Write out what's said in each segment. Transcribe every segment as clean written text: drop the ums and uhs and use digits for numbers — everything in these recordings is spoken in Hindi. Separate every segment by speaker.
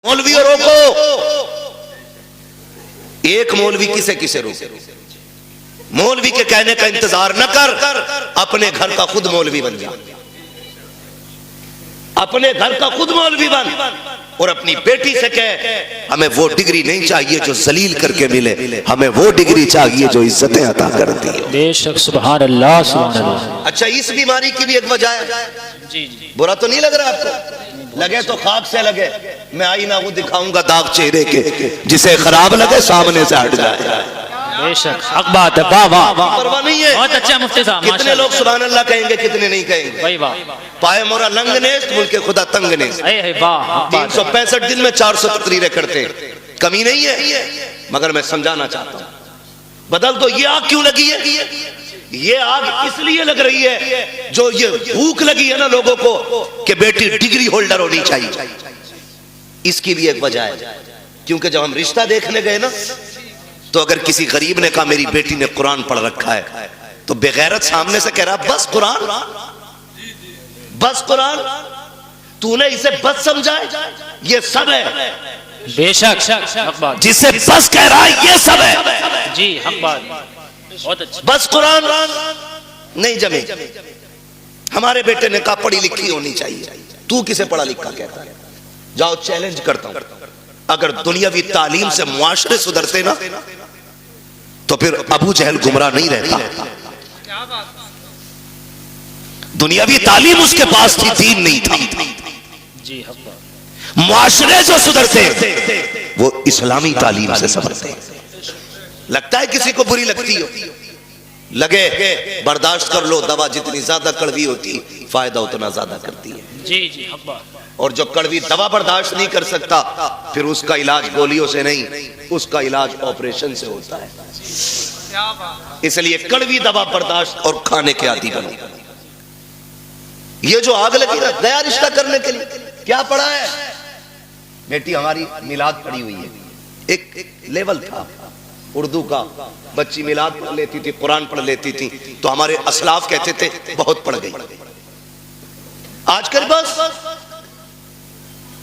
Speaker 1: मौलवी रोको। एक मौलवी किसे किसे रोके? मौलवी के कहने का इंतजार न कर, अपने घर का खुद मौलवी बन जा। अपने घर का खुद मौलवी बन और अपनी बेटी से कह, हमें वो डिग्री नहीं चाहिए जो जलील करके मिले, हमें वो डिग्री चाहिए जो इज्जतें अता करती है।
Speaker 2: बेशक, सुभान अल्लाह, सुभान अल्लाह।
Speaker 1: अच्छा, इस बीमारी की भी एक वजह है। जी, बुरा तो नहीं लग रहा आपको? लगे तो खाक से लगे। मैं आईना वो दिखाऊंगा दाग चेहरे के, जिसे खराब लगे सामने से हट जाए।
Speaker 2: बेशक, हक बात है। वाह वाह वाह,
Speaker 1: परवाह नहीं है।
Speaker 2: बहुत अच्छा मुफ्ती साहब।
Speaker 1: कितने लोग सुभान अल्लाह कहेंगे, कितने नहीं कहेंगे?
Speaker 2: भाई वाह।
Speaker 1: पाए मोरा लंग ने मुल्के खुदा तंग ने। 365 दिन में 400 तकरीरें करते, कमी नहीं है। मगर मैं समझाना चाहता हूं, बदल दो। ये आग क्यों लगी है? ये आग इसलिए लग रही है, जो ये भूख लगी है ना लोगों को कि बेटी डिग्री होल्डर होनी चाहिए। इसकी भी एक वजह है, क्योंकि जब हम रिश्ता देखने गए ना, तो अगर किसी गरीब ने कहा मेरी बेटी ने कुरान पढ़ रखा है, तो बेगैरत सामने से कह रहा बस कुरान, बस कुरान, तूने इसे बस समझा है? ये सब है।
Speaker 2: बेशक,
Speaker 1: जिसे बस कह रहा है ये सब है।
Speaker 2: जी, हम बात बहुत अच्छा।
Speaker 1: बस कुरान नहीं जमे। हमारे बेटे ने कहा पढ़ी लिखी होनी चाहिए, तू किसे पढ़ा लिखा कहता है? जाओ, चैलेंज करता हूं, अगर दुनियावी तालीम से मुआशरे सुधरते ना, तो फिर अबू जहल गुमराह नहीं रहता। दुनियावी तालीम उसके पास थी, दीन नहीं था।
Speaker 2: जी,
Speaker 1: मुआशरे जो सुधरते वो इस्लामी तालीम से सुधरते। लगता है किसी को बुरी लगती हो, लगे बर्दाश्त कर लो। दवा जितनी ज्यादा कड़वी होती फायदा उतना ज्यादा करती है।
Speaker 2: जी जी,
Speaker 1: और जो कड़वी दवा बर्दाश्त नहीं कर सकता, फिर उसका इलाज गोलियों से नहीं, उसका इलाज ऑपरेशन से होता है। इसलिए कड़वी दवा बर्दाश्त और खाने के आदी बनो। ये जो आग लगी ना नया रिश्ता करने के लिए, क्या पढ़ा है? बेटी हमारी मिलाद पढ़ी हुई है। एक लेवल था उर्दू का, बच्ची मिलाद पढ़ लेती थी, कुरान पढ़ लेती थी, तो हमारे असलाफ कहते थे बहुत पढ़ गई। आजकल बस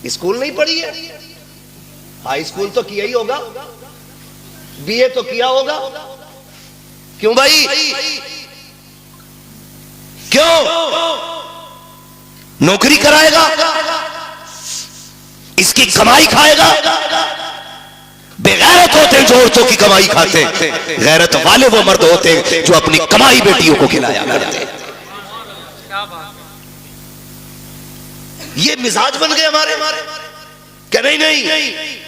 Speaker 1: स्कूल नहीं पढ़ी है, हाई स्कूल तो किया ही होगा, बीए तो किया होगा। क्यों भाई? क्यों? नौकरी कराएगा, इसकी कमाई खाएगा। बेगैरत होते हैं जो औरतों की कमाई खाते हैं, गैरत वाले वो मर्द होते हैं जो अपनी कमाई बेटियों को खिलाया करते हैं। ये मिजाज बन गए हमारे क्या? नहीं,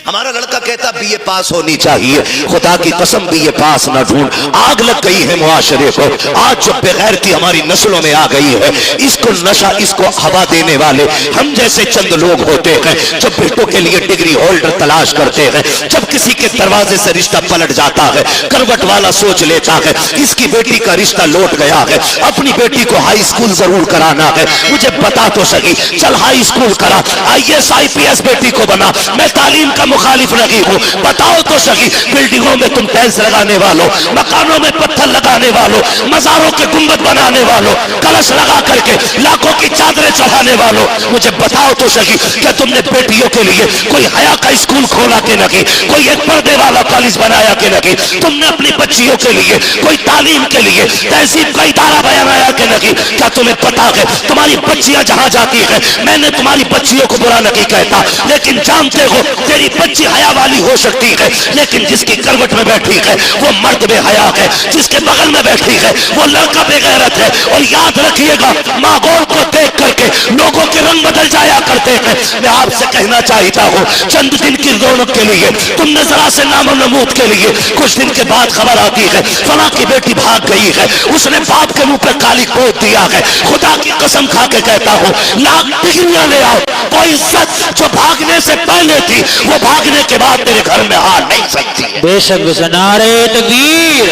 Speaker 1: हमारा लड़का कहता बीए पास होनी चाहिए। खुदा की कसम बीए पास ना ढूंढ, आग लग गई है मुआशरे को। आज जो बेगैरती हमारी नस्लों में आ गई है, इसको नशा, इसको हवा देने वाले हम जैसे चंद लोग होते हैं जो बेटों के लिए डिग्री होल्डर तलाश करते हैं। जब किसी के दरवाजे से रिश्ता पलट जाता है, करवट वाला सोच लेता है इसकी बेटी का रिश्ता लौट गया है, अपनी बेटी को हाई स्कूल जरूर कराना है। मुझे बता तो सही, चल हाई स्कूल करा, IAS IPS बेटी को बना। मैं तालीम का मुखालिफ नहीं हूं, बताओ तो सही। बिल्डिंगों में तुम टाइल्स लगाने वालों, मकानों में पत्थर लगाने वालों, मज़ारों के गुंबद बनाने वालों, कलश लगा करके लाखों की चादरें चढ़ाने वालों, मुझे बताओ तो सही, क्या तुमने बेटियों के लिए कोई हया का स्कूल खोला के नहीं? कोई एक पर्दे वाला कॉलेज बनाया के नहीं? तुमने अपनी बच्चियों के लिए कोई तालीम के लिए तहजीब का इदारा बनाया के नहीं? क्या तुम्हें पता है तुम्हारी बच्चियां जहां जाती है, मैंने तुम्हारी बच्चियों को बुरा नहीं कहता, लेकिन जानते हो तेरी बच्ची हया वाली हो सकती है, लेकिन जिसकी करवट में बैठी है वो मर्द बेहया है, जिसके बगल में बैठी है वो लड़का बेगैरत है। और याद रखिएगा, माहौल को देख करके लोगों के रंग बदल जाया करते हैं। मैं आपसे कहना चाहता हूँ, चंद दिन की रौनक के लिए, तुमने जरा से नामो नमूद के लिए, कुछ दिन के बाद खबर आती है फला की बेटी भाग गई है, उसने बाप के मुंह पे काली पोत दिया है। खुदा की कसम खा के कहता हूँ, लाख डिग्रियां ले आओ, कोई इज्जत जो भागने से पहले थी वो भागने के बाद तेरे घर में आ नहीं सकती है।
Speaker 2: बेशक, नारे तकबीर,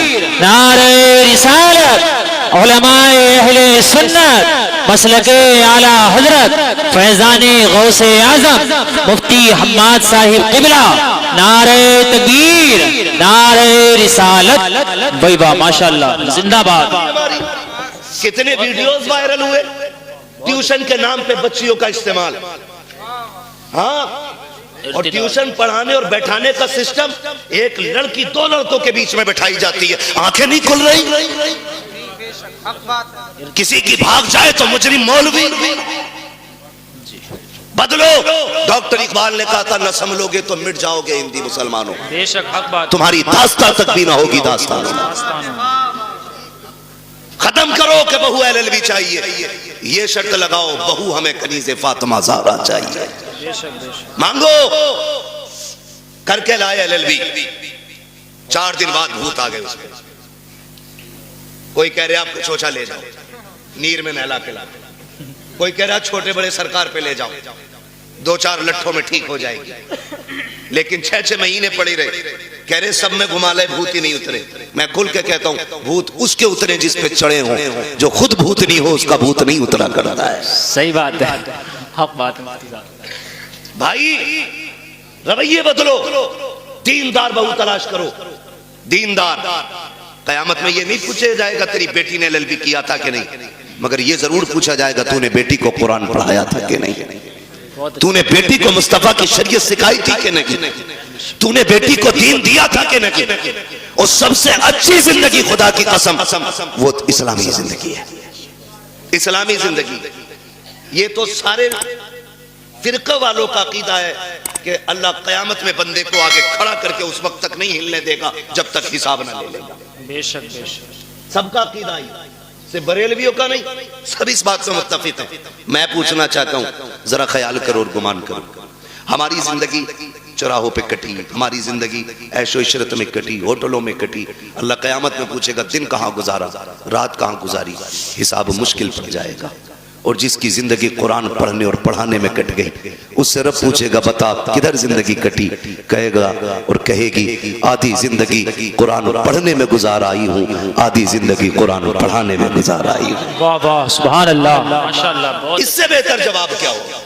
Speaker 2: नारे रिसालत, उलमाए अहले सुन्नत, मसलके आला हजरत फैजाने गौसे आजम मुफ्ती हम्माद साहिब क़िबला, नारे तकबीर, नारे रिसालत। भाई वाह, माशाअल्लाह, जिंदाबाद।
Speaker 1: कितने वीडियोस वायरल हुए ट्यूशन के नाम पे बच्चियों का इस्तेमाल। हाँ, और ट्यूशन पढ़ाने और बैठाने का सिस्टम, एक लड़की दो लड़कों के बीच में बैठाई जाती है, आंखें नहीं खुल रही। किसी की भाग जाए तो मुजरिम मौलवी। बदलो। डॉक्टर इकबाल ने कहा था न संभलोगे तो मिट जाओगे हिंदी मुसलमानों।
Speaker 2: बेशक हक बात।
Speaker 1: तुम्हारी दास्तां तक भी ना होगी दास्तान। खत्म करो कि बहू एलएलबी चाहिए, ये शर्त लगाओ बहू हमें कनीज़े फातिमा ज़हरा चाहिए। मांगो, करके लाए एलएलबी, 4 दिन बाद भूत आ गए उसमें। कोई कह रहे आप चोचा ले जाओ, नीर में नहला के ला। कोई कह रहा छोटे बड़े सरकार पे ले जाओ, 2-4 लट्ठों में ठीक हो जाएगी। लेकिन 6-6 महीने पड़ी रही। कह रहे सब में घुमा ले, भूत ही नहीं उतरे। मैं खुल के कहता हूं भूत उसके उतरे जिस पे चढ़े हों, जो खुद भूत नहीं हो उसका भूत नहीं उतरा करता है।
Speaker 2: सही बात है, हक बात।
Speaker 1: भाई रवैये बदलो, दीनदार बहू तलाश करो, दीनदार। कयामत में ये नहीं पूछा जाएगा तेरी बेटी ने एलएलबी किया था कि नहीं, मगर ये जरूर पूछा जाएगा तूने बेटी को कुरान पढ़ाया था कि नहीं, तूने बेटी को मुस्तफा की शरीयत सिखाई थी कि नहीं, तूने बेटी को दीन दिया था कि नहीं। और सबसे अच्छी जिंदगी खुदा की कसम वो इस्लामी जिंदगी है, इस्लामी जिंदगी। ये तो सारे फिरका वालों का अकीदा है कि अल्लाह कयामत में बंदे को आगे खड़ा करके उस वक्त तक नहीं हिलने देगा जब तक हिसाब ना ले लेगा।
Speaker 2: बेशक बेशक
Speaker 1: सबका अकीदा है, सिर्फ बरेलवियों का नहीं, सब इस बात से मुत्तफिक है। मैं पूछना चाहता हूं, जरा ख्याल करो और गुमान करो। हमारी जिंदगी चौराहों पे कटी, हमारी जिंदगी ऐशो इशरत में कटी, होटलों में कटी। अल्लाह कयामत में पूछेगा दिन कहाँ गुजारा, रात कहाँ गुजारी, हिसाब मुश्किल पड़ जाएगा। और जिसकी जिंदगी कुरान पढ़ने और पढ़ाने में कट गई, उससे रब पूछेगा बता किधर जिंदगी कटी, कहेगा और कहेगी आधी जिंदगी कुरान पढ़ने में गुजार आई हूँ, आधी जिंदगी कुरान पढ़ाने में गुजार आई हूँ।
Speaker 2: वाह वाह सुभान अल्लाह माशाअल्लाह।
Speaker 1: इससे बेहतर जवाब क्या होगा,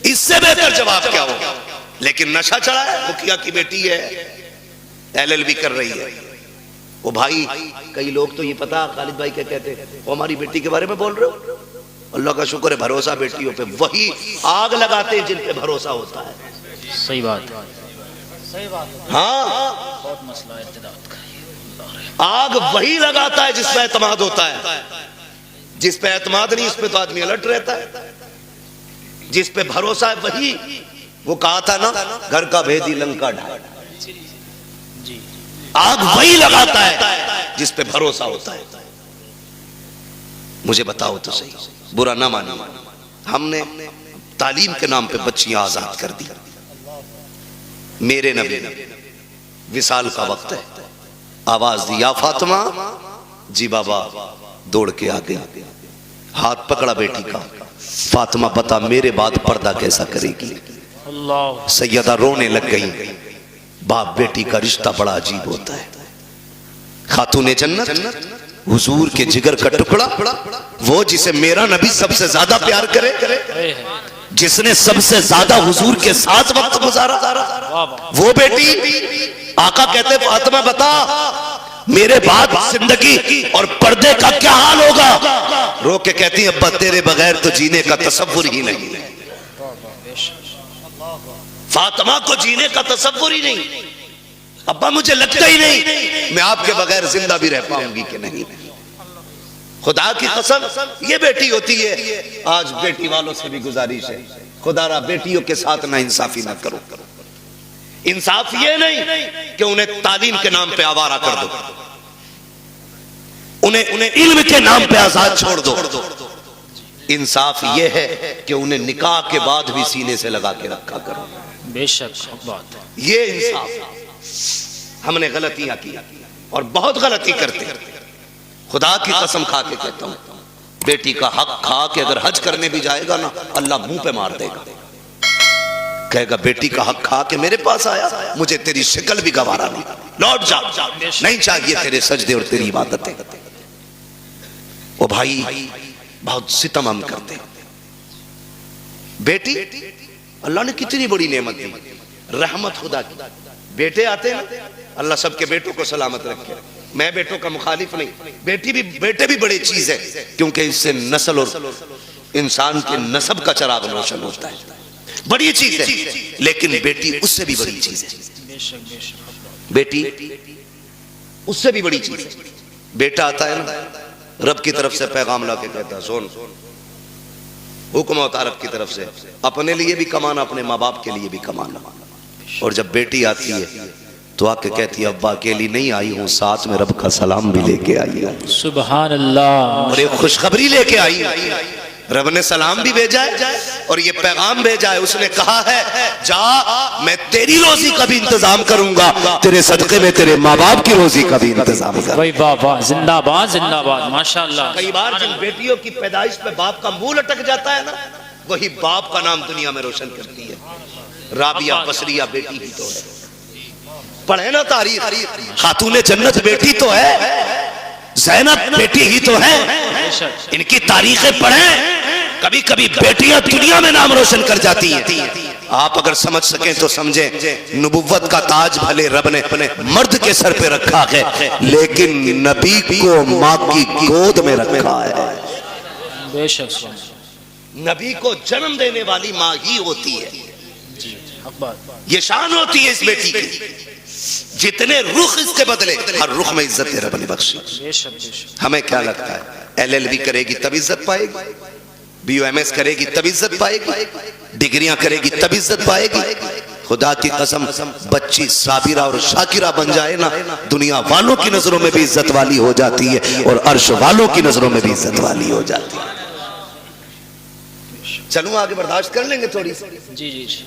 Speaker 1: इससे बेहतर जवाब क्या होगा। लेकिन नशा चढ़ा है, मुखिया की बेटी है एलएलबी कर रही है। वो भाई कई लोग तो ये पता खालिद भाई क्या कहते हैं, वो हमारी बेटी के बारे में बोल रहे हो। अल्लाह का शुक्र है भरोसा बेटियों पे, वही आग लगाते हैं जिन पे भरोसा होता है।
Speaker 2: सही बात,
Speaker 3: सही बात।
Speaker 1: हाँ
Speaker 2: बहुत मसला इत्तेदाद का।
Speaker 1: आग वही लगाता है जिस पे एतमाद होता है, जिस पे एतमाद नहीं उस पे तो आदमी अलर्ट रहता है। जिस पे भरोसा है वही, वो कहा था ना घर का भेदी लंका ढाल, आग वही लगाता है जिस पे भरोसा होता है। मुझे बताओ तो सही, बुरा ना मानिए, हमने तालीम के नाम पे बच्चियां आजाद कर दी। मेरे नबी विसाल का वक्त है, आवाज दी या फातिमा, जी बाबा दौड़ के आ गई, हाथ पकड़ा बेटी का, फातिमा बता मेरे बाद पर्दा कैसा करेगी।
Speaker 2: अल्लाह।
Speaker 1: सैयदा रोने लग गई। बाप बेटी का रिश्ता बड़ा अजीब होता है। खातूने जन्नत हुजूर के जिगर का टुकड़ा, वो जिसे मेरा नबी सबसे ज्यादा प्यार करे, जिसने सबसे ज्यादा हुजूर के साथ वक्त गुजारा, वो बेटी आका कहते फातिमा बता मेरे बाद जिंदगी और पर्दे का क्या हाल होगा। रो के कहती है अब्बा तेरे बगैर तो जीने का तसव्वुर ही नहीं। फातिमा को जीने का तसव्वुर ही नहीं, अब्बा मुझे लगता ही नहीं मैं आपके बगैर जिंदा भी रह पाऊंगी कि नहीं। खुदा की कसम ये बेटी होती है। आज बेटी वालों से भी गुजारिश है, खुदारा बेटियों के साथ ना इंसाफी ना करो। इंसाफ ये नहीं कि उन्हें तालीम के नाम पे आवारा कर दो, उन्हें इल्म के नाम पे आजाद छोड़ दो। इंसाफ ये है कि उन्हें निकाह के बाद भी सीने से लगा के रखा करो।
Speaker 2: बेशक बात है,
Speaker 1: ये इंसाफ। हमने गलतियां की और बहुत गलती करते। खुदा की कसम खा के कहता हूं, बेटी का हक खा के अगर हज करने भी जाएगा ना अल्लाह मुंह पे मार देगा, कहेगा बेटी का हक खा के मेरे पास आया, मुझे तेरी शक्ल भी गवारा नहीं, लौट जा, नहीं चाहिए तेरे सजदे और तेरी इबादतें। ओ भाई बहुत सितम हम करते। बेटी अल्लाह ने कितनी बड़ी नेमत दी, रहमत खुदा की। बेटे आते हैं, अल्लाह सबके बेटों को सलामत रखे। मैं बेटों का मुखालिफ नहीं, बेटे भी बड़ी चीज है, क्योंकि इससे नस्ल और इंसान के नसब का चराग रोशन होता है। बड़ी चीज है, लेकिन बेटी उससे भी बड़ी चीज है।
Speaker 2: बेशक बेशक हक बात।
Speaker 1: बेटी उससे भी बड़ी चीज है। बेटा आता है ना, रब की तरफ से पैगाम ला के कहता है सुन, हुक्म होता रब की तरफ से, अपने लिए भी कमाना, अपने माँ बाप के लिए भी कमाना। और जब बेटी आती है तो आके कहती है अब्बा अकेली नहीं आई हूँ, साथ में रब का सलाम भी लेके आई हूँ,
Speaker 2: सुभान अल्लाह।
Speaker 1: और एक खुशखबरी लेके आई हूँ। रब ने सलाम भी भेजा है और ये पैगाम भेजा है। उसने कहा है जा, मैं तेरी रोजी का भी इंतजाम करूंगा, तेरे सदके में तेरे माँ बाप की रोजी का भी इंतजाम करूंगा।
Speaker 2: वही वाह वाह, जिंदाबाद जिंदाबाद, माशाअल्लाह।
Speaker 1: कई बार जिन बेटियों की पैदाइश पे बाप का मुंह लटक जाता है ना, वही बाप का नाम दुनिया में रोशन करती है। राबिया बसरिया बेटी ही तो है, पढ़े ना तारीख, खातूने जन्नत बेटी तो है, ज़ैनब बेटी ही तो है।
Speaker 2: बेशक
Speaker 1: इनकी तारीखें पढ़ें, कभी कभी बेटियां दुनिया में नाम रोशन कर जाती हैं। आप अगर समझ सकें तो समझें, नबुव्वत का ताज भले रब ने अपने मर्द के सर पे रखा है, लेकिन नबी को माँ की गोद में रखा है।
Speaker 2: बेशक
Speaker 1: नबी को जन्म देने वाली माँ ही होती है।
Speaker 2: जी हक बात।
Speaker 1: ये शान होती है इस बेटी की। जितने रुख इसके बदले, हर रुख में इज्जत रब ने बख्शी।
Speaker 2: बेशक बेशक।
Speaker 1: हमें क्या लगता है, LLB करेगी तब इज्जत पाएगी, BOMS करेगी तब इज्जत पाएगी, डिग्रियां करेगी तब इज्जत पाएगी। खुदा की कसम, बच्ची साबिरा और शाकिरा बन जाए ना, दुनिया वालों की नजरों में भी इज्जत वाली हो जाती है और अर्श वालों की नजरों में भी इज्जत वाली हो जाती है। चलूं आगे, बर्दाश्त कर लेंगे थोड़ी सी।
Speaker 2: जी जी जी,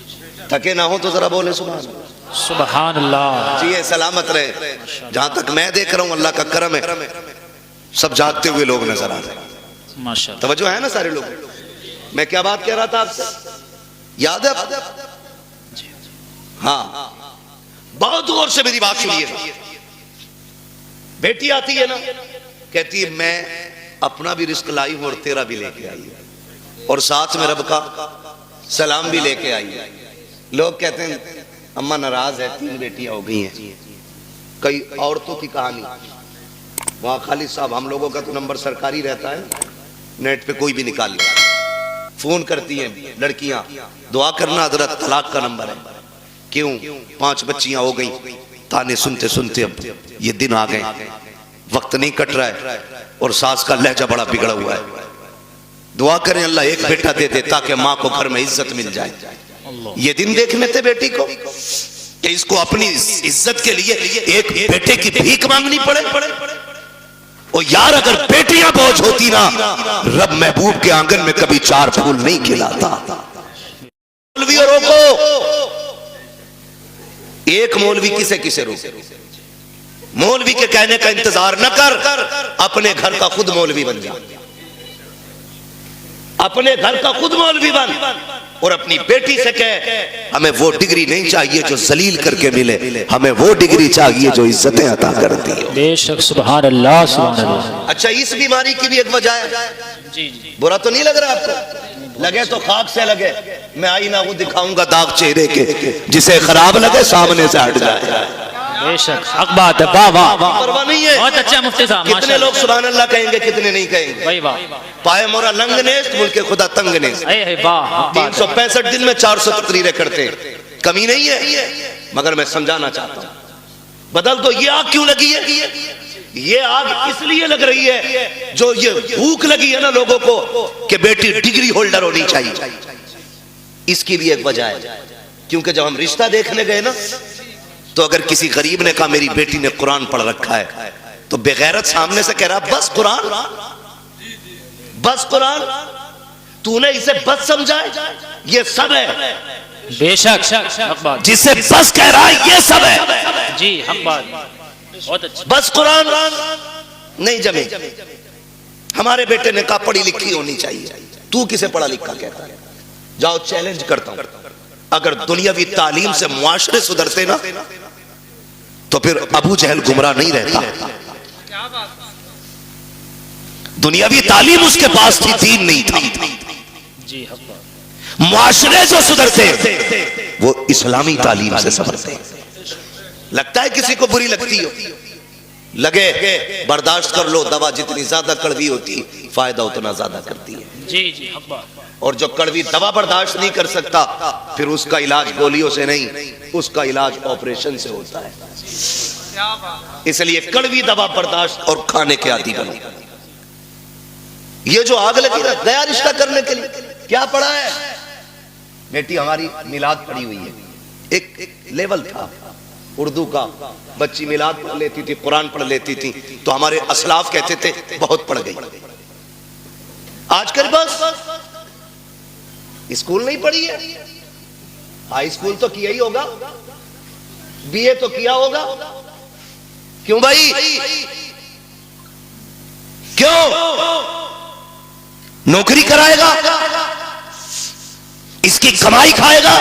Speaker 1: थके ना हो तो जरा बोले सुभान अल्लाह।
Speaker 2: सुभान अल्लाह।
Speaker 1: जी सलामत रहे। जहां तक मैं देख रहा हूं अल्लाह का करम है, सब जागते हुए लोग नजर आ रहे हैं।
Speaker 2: माशाअल्लाह,
Speaker 1: तवज्जो है ना सारे लोग। मैं क्या बात कह रहा था आपसे, याद है? हाँ, बहुत गौर से मेरी बात सुनिए। बेटी आती है ना, कहती है मैं अपना भी रिस्क लाई हूं और तेरा भी लेके आई हूं, और साथ में रब का सलाम भी लेके आई है। लोग कहते हैं अम्मा नाराज है, 3 बेटियां हो गई हैं। कई औरतों की कहानी, वहां खालिद साहब, हम लोगों का तो नंबर सरकारी रहता है, नेट पे कोई भी निकाल ले। फोन करती हैं लड़कियां, दुआ करना हजरत, तलाक का नंबर है। क्यों? 5 बच्चियां हो गई। ताने सुनते सुनते अब ये दिन आ गए, वक्त नहीं कट रहा है और सास का लहजा बड़ा बिगड़ा हुआ है। दुआ करें अल्लाह एक बेटा दे दे ताकि माँ को घर में इज्जत मिल जाए। ये दिन देखने थे बेटी को कि इसको अपनी इज्जत के लिए एक बेटे की भीख मांगनी पड़े। और यार अगर बेटियां बोझ होती ना, रब महबूब के आंगन में कभी 4 फूल नहीं खिलाता। मौलवियों रोको, एक मौलवी किसे किसे रोके? मौलवी के कहने का इंतजार न कर, अपने घर का खुद मौलवी बन जा। अपने घर का खुद मौलवी बन और अपनी बेटी से कह हमें वो डिग्री नहीं चाहिए जो जलील करके मिले, हमें वो डिग्री चाहिए जो इज्जतें अता करती है।
Speaker 2: बेशक, सुभान अल्लाह सुभान अल्लाह।
Speaker 1: अच्छा, इस बीमारी की भी एक वजह है।
Speaker 2: जी जी,
Speaker 1: बुरा तो नहीं लग रहा आपको? लगे तो खाक से लगे, मैं आईना वो दिखाऊंगा दाग चेहरे के, जिसे खराब लगे सामने से हट जाए।
Speaker 2: बेशक हक बात है। वाह वाह वाह,
Speaker 1: परवाह नहीं है।
Speaker 2: बहुत अच्छा मुफ्ती साहब,
Speaker 1: कितने लोग सुभान अल्लाह कहेंगे, कितने नहीं कहेंगे?
Speaker 2: वही वाह,
Speaker 1: पाए मोरा लंग नेस्त, मुल्के खुदा तंग नेस्त।
Speaker 2: वाह।
Speaker 1: 365 दिन में 400 तकरीरें करते हैं, कमी नहीं है। मगर मैं समझाना चाहता हूं, बदल दो। ये आग क्यों लगी है? ये आग इसलिए लग रही है, जो ये भूख लगी है ना लोगों को कि बेटी डिग्री होल्डर होनी चाहिए, इसकी भी एक वजह है। क्योंकि जब हम रिश्ता देखने गए ना, तो अगर किसी गरीब ने कहा मेरी बेटी ने कुरान पढ़ रखा है, तो बेगैरत सामने से कह रहा बस कुरान, बस कुरान, तूने इसे बस समझा है, ये सब है।
Speaker 2: बेशक हक बात।
Speaker 1: जिसे बस कह रहा है ये सब है।
Speaker 2: जी हक बात, बहुत अच्छा।
Speaker 1: बस कुरान नहीं जमे। हमारे बेटे ने कहा पढ़ी लिखी होनी चाहिए, तू किसे पढ़ा लिखा कहता है? जाओ चैलेंज करता हूं, अगर दुनियावी तालीम से मुआशरे सुधरते ना, तो फिर अबू जहल गुमराह नहीं रहता। दुनियावी तालीम उसके पास थी, दीन नहीं था।
Speaker 2: जी हक बात।
Speaker 1: मुआशरे जो सुधरते वो इस्लामी तालीम से सुधरते। लगता है किसी को बुरी लगती हो, लगे बर्दाश्त कर लो। दवा जितनी ज्यादा कड़वी होती फायदा उतना ज्यादा करती है।
Speaker 2: जी जी हक बात।
Speaker 1: और जो कड़वी दवा बर्दाश्त नहीं कर सकता, फिर उसका इलाज गोलियों से नहीं, उसका इलाज ऑपरेशन से होता है। इसलिए कड़वी दवा बर्दाश्त और खाने के आदी बनो। ये जो आग लगी ना नया रिश्ता करने के लिए, क्या पढ़ा है? बेटी हमारी मिलाद पढ़ी हुई है, एक लेवल था उर्दू का, बच्ची मिलाद पढ़ लेती थी, कुरान पढ़ लेती थी, तो हमारे असलाफ कहते थे बहुत पढ़ गई। आजकल बस स्कूल नहीं पढ़ी है, हाई स्कूल तो किया ही होगा, बीए तो किया होगा। क्यों भाई, क्यों? नौकरी कराएगा, इसकी कमाई खाएगा।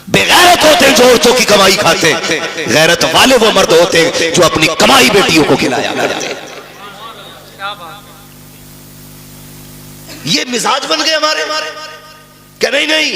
Speaker 1: बेगैरत होते हैं जो औरतों की कमाई खाते हैं, गैरत वाले वो मर्द होते हैं जो अपनी कमाई बेटियों को खिलाया करते हैं। ये मिजाज बन गए हमारे क्या? नहीं,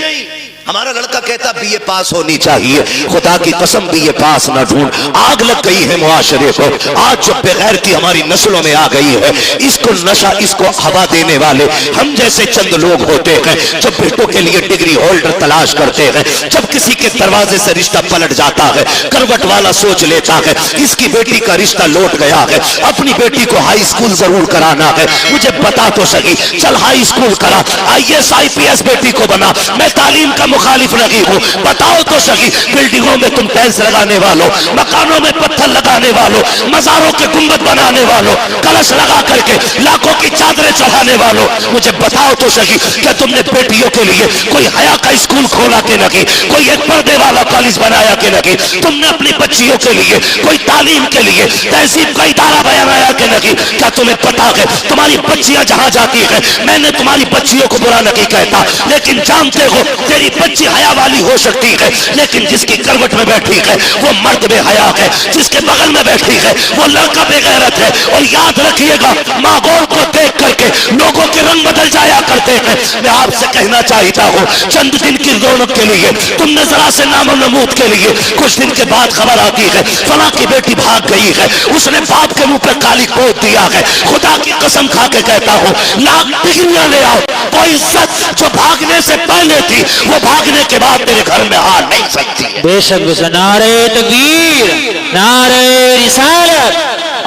Speaker 1: हमारा लड़का कहता बीए पास होनी चाहिए, खुदा की कसम बीए पास ना ढूंढ। आग लग गई है मुआशरे को, आज जो बेगैरती हमारी नस्लों में आ गई है, इसको नशा, इसको हवा देने वाले हम जैसे चंद लोग होते हैं, जब बेटों के लिए डिग्री होल्डर तलाश करते हैं, जब किसी के दरवाजे से रिश्ता पलट जाता है, करवट वाला सोच लेता है इसकी बेटी का रिश्ता लौट गया है, अपनी बेटी को हाई स्कूल जरूर कराना है, मुझे बता तो सही, चल हाई स्कूल करा, IAS IPS बेटी को बना, मैं तालीम का मुखालिफ नहीं हूं, बताओ तो सही। बिल्डिंगों में तुम टाइल्स लगाने वालों, मकानों में पत्थर लगाने वालों, मज़ारों के गुंबद बनाने वालों, कलश लगा करके लाखों की चादरें चढ़ाने वालों, मुझे बताओ तो सही, क्या तुमने बेटियों के लिए कोई हया का स्कूल खोला के नहीं, कोई एक पर्दे वाला कॉलेज बनाया के नहीं, तुमने अपनी बच्चियों के लिए कोई तालीम के लिए तहजीब का इदारा बनाया के नहीं? क्या तुम्हें पता है तुम्हारी बच्चियां जहां जाती है, मैंने तुम्हारी बच्चियों को बुरा नहीं कहता, लेकिन जानते हो तेरी बच्ची हया वाली हो सकती है, लेकिन जिसकी करवट में बैठी है वो मर्द बेहया है, जिसके बगल में बैठी है वो लड़का बेगैरत है। और याद रखिएगा, माहौल को देख करके लोगों के रंग बदल जाया करते हैं। मैं आपसे कहना चाहता हूँ, चंद दिन की रौनक के लिए तुमने जरा से नामो नमूद के लिए, कुछ दिन के बाद खबर आती है फला की बेटी भाग गई है, उसने बाप के मुंह पे काली पोत दिया है। खुदा की कसम खा के कहता हूँ, लाख डिग्रियां ले आओ, वो इज्जत जो भागने से पहले थी वो भागने के बाद तेरे घर में आ नहीं सकती है।
Speaker 4: बेशक नारे तकबीर, नारे रिसालत,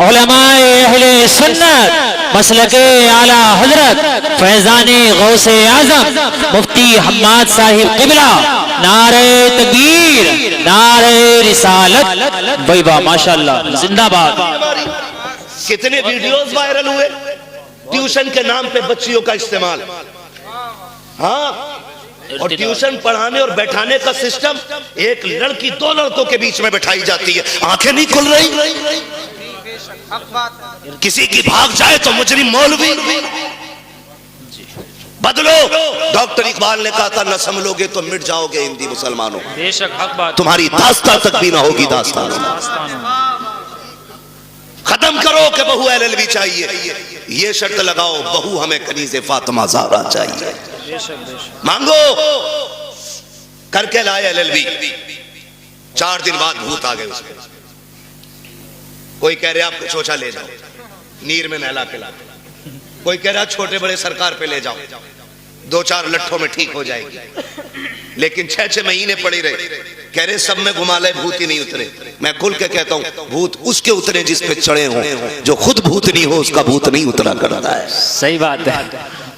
Speaker 4: उलमाए अहले सुन्नत, मसलके आला हजरत फैजाने गौसे आजम मुफ्ती हम्माद साहिब किबला, नारे तकबीर, नारे रिसालत। भाई वाह, माशाअल्लाह, जिंदाबाद।
Speaker 1: कितने वीडियोस वायरल हुए ट्यूशन के नाम पे बच्चियों का इस्तेमाल। हाँ, और ट्यूशन पढ़ाने और बैठाने का सिस्टम, एक लड़की दो लड़कों के बीच में बैठाई जाती है, आंखें नहीं खुल रही, किसी की भाग जाए तो मुजरिम मौलवी। बदलो, डॉक्टर इकबाल ने कहा था न संभलोगे तो मिट जाओगे हिंदी मुसलमानों,
Speaker 2: बेशक हक बात,
Speaker 1: तुम्हारी दास्तां तक भी ना होगी दास्तान। खत्म करो कि बहू LLB चाहिए, ये शर्त लगाओ बहू हमें कनीज़े फातिमा ज़हरा चाहिए। मांगो, करके लाए LLB, 4 दिन बाद भूत आ गए उसके। कोई कह रहे आप चोचा ले जाओ, नीर में नहला के ला, कोई कह रहा छोटे बड़े सरकार पे ले जाओ, 2-4 लट्ठों में ठीक हो जाएगी, लेकिन 6-6 महीने पड़ी रहे। कह रहे सब में घुमा ले, भूत ही नहीं उतरे। मैं खुल के कहता हूं, भूत उसके उतरे जिस पे चढ़े हों, जो खुद भूत नहीं हो उसका भूत नहीं उतरा करता है।
Speaker 2: सही बात है,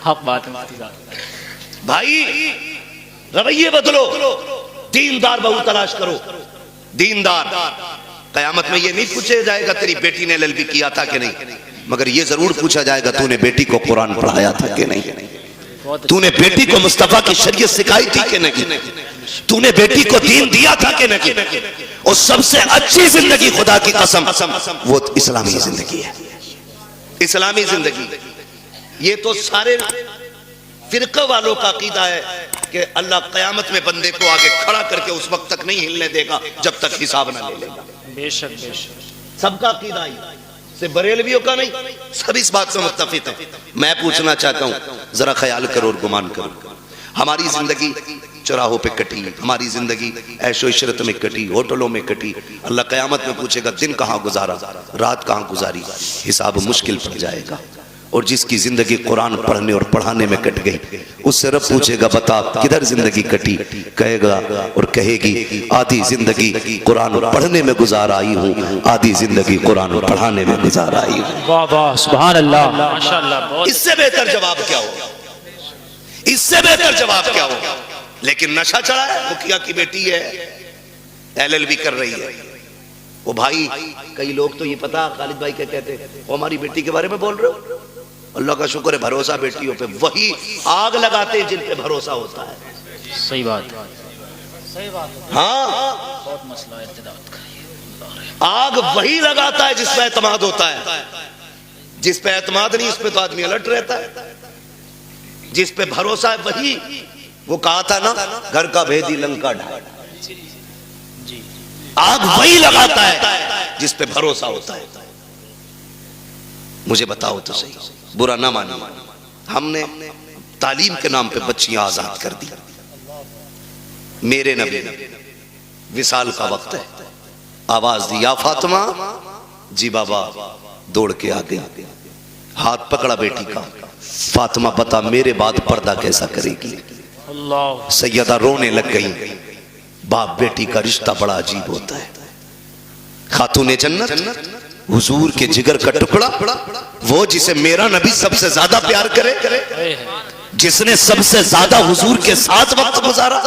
Speaker 2: हक बात है
Speaker 1: भाई, रवैये बदलो, दीनदार बहू तलाश करो, दीनदार। कयामत में ये नहीं पूछा जाएगा तेरी बेटी ने LLB किया था कि नहीं, मगर ये जरूर पूछा जाएगा तूने बेटी को कुरान पढ़ाया था कि नहीं, तूने बेटी को मुस्तफा की शरीयत सिखाई थी कि नहीं, तूने बेटी को दीन दिया था कि नहीं। और सबसे अच्छी जिंदगी खुदा की कसम वो इस्लामी जिंदगी है, इस्लामी जिंदगी। ये तो सारे फिरका वालों का अकीदा है कि अल्लाह कयामत में बंदे को आगे खड़ा करके उस वक्त तक नहीं हिलने देगा जब तक हिसाब ना ले लेगा।
Speaker 2: बेशक बेशक
Speaker 1: सबका अकीदा ही, सिर्फ बरेलवियों का नहीं, सब इस बात से मुत्तफिक है। मैं पूछना चाहता हूँ, जरा ख्याल करो और गुमान करो, हमारी जिंदगी चौराहों पे कटी, हमारी जिंदगी ऐशो इशरत में कटी, होटलों में कटी। अल्लाह कयामत में पूछेगा दिन कहाँ गुजारा, रात कहाँ गुजारी, हिसाब मुश्किल पड़ जाएगा। और जिसकी जिंदगी कुरान पढ़ने और पढ़ाने में कट गई, उससे रब पूछेगा बता किधर जिंदगी कटी, कहेगा और कहेगी आधी जिंदगी कुरान पढ़ने में गुजार आई हूँ, आधी जिंदगी कुरान पढ़ाने में गुजार आई हूँ।
Speaker 2: वाह वाह सुभान अल्लाह माशाअल्लाह। बहुत
Speaker 1: इससे बेहतर जवाब क्या होगा, इससे बेहतर जवाब क्या होगा। लेकिन नशा चढ़ा है, मुखिया की बेटी है, LLB कर रही है, वो भाई कई लोग तो ये पता खालिद भाई क्या कहते हैं, वो हमारी बेटी के बारे में बोल रहे हो, अल्लाह का शुक्र है भरोसा बेटियों पे, वही आग लगाते हैं जिन पे भरोसा होता है।
Speaker 2: सही बात।
Speaker 3: सही बात है।
Speaker 1: हाँ,
Speaker 2: बहुत मसला है इत्तेदाद का।
Speaker 1: आग वही लगाता है जिस पे एतमाद होता है, जिस पे एतमाद नहीं उस पे तो आदमी अलर्ट रहता है, जिस पे भरोसा है वही, वो कहा था ना घर का भेदी लंका ढाल, आग वही लगाता है जिस पे भरोसा होता है। मुझे बताओ तो सही, बुरा ना मानो, हमने तालीम के नाम पे बच्चियां आजाद कर दी। मेरे नबी विसाल का वक्त है, आवाज दी या फातिमा, जी बाबा, दौड़ के आ गई, हाथ पकड़ा बेटी का, फातिमा बता मेरे बाद पर्दा कैसा करेगी।
Speaker 2: अल्लाह।
Speaker 1: सैयदा रोने लग गई। बाप बेटी का रिश्ता बड़ा अजीब होता है। खातूने जन्नत हुजूर के जिगर का टुकड़ा, वो जिसे मेरा नबी सबसे ज्यादा प्यार करे, जिसने सबसे ज्यादा हुजूर के साथ वक्त गुजारा,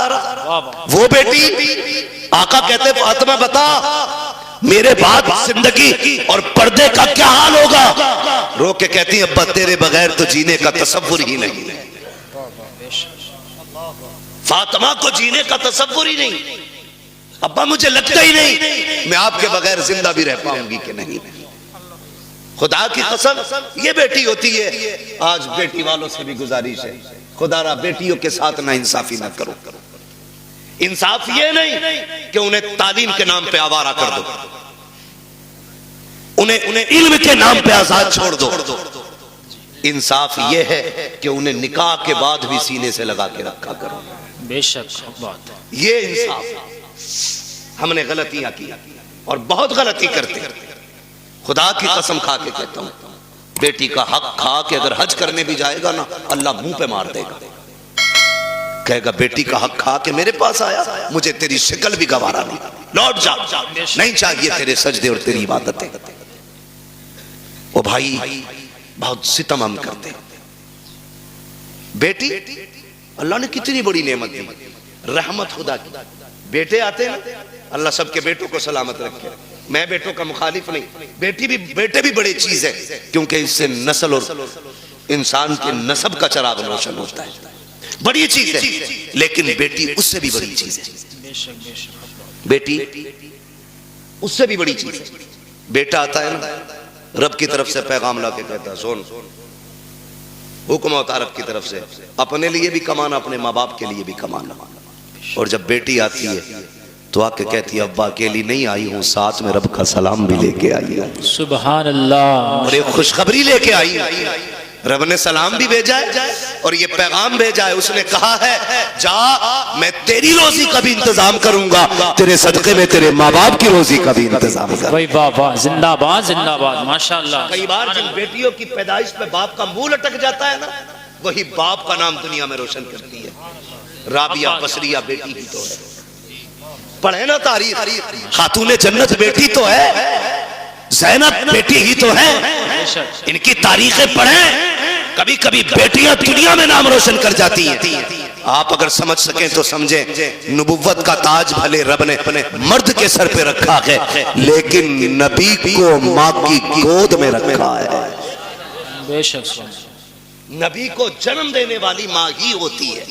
Speaker 1: वो बेटी आका कहते फातिमा बता मेरे बाद जिंदगी और पर्दे का क्या हाल होगा। रो के कहती अब्बा तेरे बगैर तो जीने का तसव्वुर ही नहीं है। फातिमा को जीने का तसव्वुर ही नहीं, अब्बा मुझे लगता ही नहीं मैं आपके बगैर जिंदा भी रह पाऊंगी कि नहीं। खुदा की कसम ये बेटी होती है। आज बेटी वालों से भी गुजारिश है, खुदारा बेटियों के साथ ना इंसाफी ना करो। इंसाफ ये नहीं कि उन्हें तालीम के नाम पे आवारा कर दो, उन्हें इल्म के नाम पे आजाद छोड़ दो। इंसाफ ये है कि उन्हें निकाह के बाद भी सीने से लगा के रखा करो।
Speaker 2: बेशक बात है।
Speaker 1: ये इंसाफ। हमने गलतियां की और बहुत गलती करते। खुदा की कसम खा के कहता हूं, बेटी का हक खा के अगर हज करने भी जाएगा ना, अल्लाह मुंह पे मार देगा, कहेगा बेटी का हक खा के मेरे पास आया, मुझे तेरी शक्ल भी गवारा नहीं, लौट जा, नहीं चाहिए तेरे सजदे और तेरी इबादतें। ओ भाई बहुत सितम हम करते। बेटी अल्लाह ने कितनी बड़ी नेमत दी, रहमत खुदा की। बेटे आते ना, अल्लाह सबके बेटों को सलामत रखे। मैं बेटों का मुखालिफ नहीं, बेटे भी बड़ी चीज है, क्योंकि इससे नस्ल और इंसान के नसब का चराग रोशन होता है, बड़ी चीज है। लेकिन बेटी उससे भी बड़ी चीज है। बेटी उससे भी बड़ी चीज है। बेटा आता है ना, रब की तरफ से पैगाम ला के कहता है सुन, हुक्म होता है रब की तरफ से, अपने लिए भी कमाना, अपने माँ बाप के लिए भी कमाना। और जब बेटी आती है तो आके कहती है अब्बा अकेली नहीं आई हूँ, साथ में रब का सलाम भी लेके आई है।
Speaker 2: सुभान अल्लाह।
Speaker 1: और एक खुशखबरी लेके आई, रब ने सलाम भी भेजा है और ये पैगाम भेजा है। उसने कहा है जा, मैं तेरी रोजी का भी इंतजाम करूंगा, तेरे सदके में तेरे माँ बाप की रोजी का भी इंतजाम करूंगा।
Speaker 2: भाई वाह वाह, जिंदाबाद जिंदाबाद माशाअल्लाह।
Speaker 1: कई बार जिन बेटियों की पैदाइश पे बाप का मुंह लटक जाता है ना, वही बाप का नाम दुनिया में रोशन करती है। राबिया बसरिया बेटी ही तो है, पढ़े ना तारीख, खातूने जन्नत बेटी तो है, ज़ैनब बेटी ही तो है। इनकी तारीखें पढ़ें, कभी कभी बेटियां दुनिया में नाम रोशन कर जाती हैं। आप अगर समझ सकें तो समझें, नबुव्वत का ताज भले रब ने मर्द के सर पे रखा है, लेकिन नबी को माँ की गोद में रखा है।
Speaker 2: बेशक
Speaker 1: नबी को जन्म देने वाली माँ ही होती है।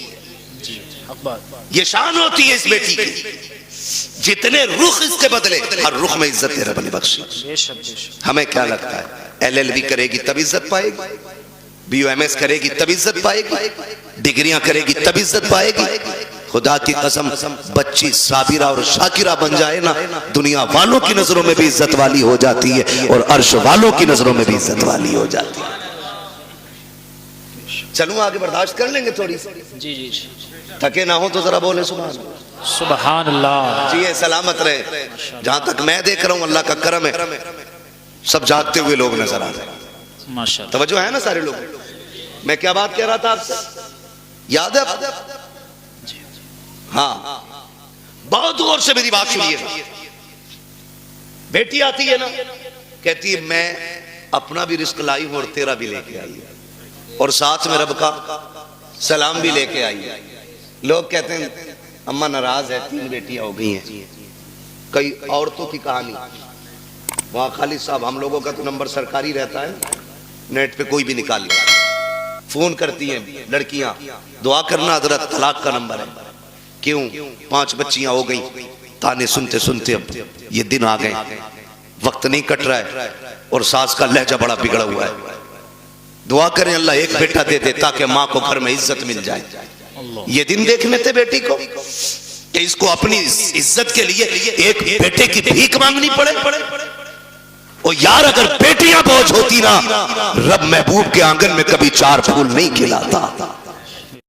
Speaker 1: ये शान होती है इस बेटी की। जितने रुख इसके बदले, हर रुख में इज्जत रब ने बख्शी। हमें क्या लगता है LLB करेगी तब इज्जत पाएगी, BUMS करेगी तब इज्जत पाएगी, डिग्रियां करेगी तब इज्जत पाएगी। खुदा की कसम बच्ची साबिरा और शाकिरा बन जाए ना, दुनिया वालों की नजरों में भी इज्जत वाली हो जाती है और अर्श वालों की नजरों में भी इज्जत वाली हो जाती है। चलूं आगे, बर्दाश्त कर लेंगे थोड़ी सी।
Speaker 2: जी जी जी,
Speaker 1: थके ना हो तो जरा बोले सुभान अल्लाह।
Speaker 2: सुभान अल्लाह।
Speaker 1: जी सलामत रहे। जहां तक मैं देख रहा हूं अल्लाह का करम है, सब जागते हुए लोग नजर आ रहे हैं।
Speaker 2: माशाल्लाह।
Speaker 1: तवज्जो है ना सारे लोग? मैं क्या बात कह रहा था आपसे, याद है आपको? हाँ, बहुत गौर से मेरी बात सुनिए। बेटी आती है ना, कहती है मैं अपना भी रिस्क लाई हूं और तेरा भी लेके आई है, और साथ में रब का सलाम भी लेके आई है। लोग कहते हैं अम्मा नाराज है, 3 बेटियां हो गई हैं। कई औरतों की कहानी, वहां खालिद साहब, हम लोगों का तो नंबर सरकारी रहता है, नेट पे कोई भी निकाल लिया। फोन करती हैं लड़कियां, दुआ करना हजरत, तलाक का नंबर है। क्यों? 5 बच्चियां हो गई। ताने सुनते सुनते अब ये दिन आ गए, वक्त नहीं कट रहा है, और सास का लहजा बड़ा बिगड़ा हुआ है। दुआ करें अल्लाह एक बेटा दे दे ताकि माँ को घर में इज्जत मिल जाए। ये दिन देखने थे बेटी को कि इसको अपनी इज्जत के लिए एक बेटे की भीख मांगनी पड़े। और यार अगर बेटियां बोझ होती ना, रब महबूब के आंगन में कभी 4 फूल नहीं खिलाता।